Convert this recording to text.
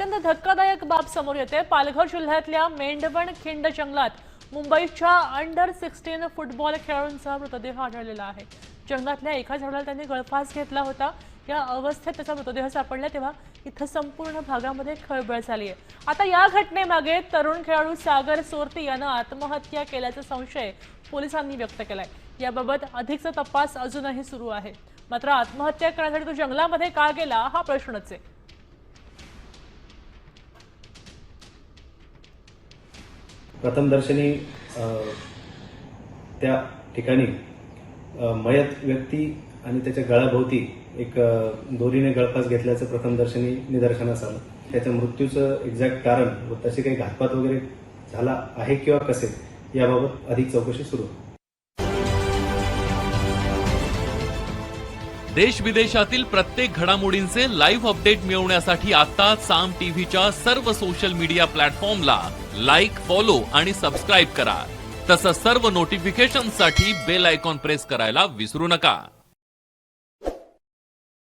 अत्यंत धक्कादायक बाब समोर येते। पालघर जिल्ह्यातल्या मेंढवणखिंड जंगलात मुंबईच्या अंडर 16 फुटबॉल खेळाडूंचा मृतदेह आढळलेला आहे। जंगलातल्या एका झाडाला त्यांनी गळफास घेतला होता। या अवस्थेत त्याचा मृतदेह सापडला तेव्हा इथं संपूर्ण भागामध्ये खळबळ झाली आहे। आता या घटनेमागे तरुण खेळाडू सागर सोरती यानं आत्महत्या केल्याचा संशय पोलिसांनी व्यक्त केलाय। याबाबत अधिकचा तपास अजूनही सुरू आहे। मात्र आत्महत्या करण्यासाठी तो जंगलामध्ये का गेला हा प्रश्नच आहे। प्रथमदर्शनी त्या ठिकाणी मयत व्यक्ती आणि त्याच्या गळाभोवती एक दोरीने गळफास घेतल्याचं प्रथमदर्शनी निदर्शनास आलं। त्याच्या मृत्यूचं एक्झॅक्ट कारण व तसे काही घातपात वगैरे झाला आहे किंवा कसे याबाबत अधिक चौकशी सुरू आहे। देश विदेशातील प्रत्येक घडामोडींचे लाईव्ह अपडेट मिळवण्यासाठी आता साम टीव्हीच्या सर्व सोशल मीडिया प्लॅटफॉर्मला लाईक, फॉलो आणि सबस्क्राईब करा। तसंच सर्व नोटिफिकेशनसाठी बेल आयकॉन प्रेस करायला विसरू नका।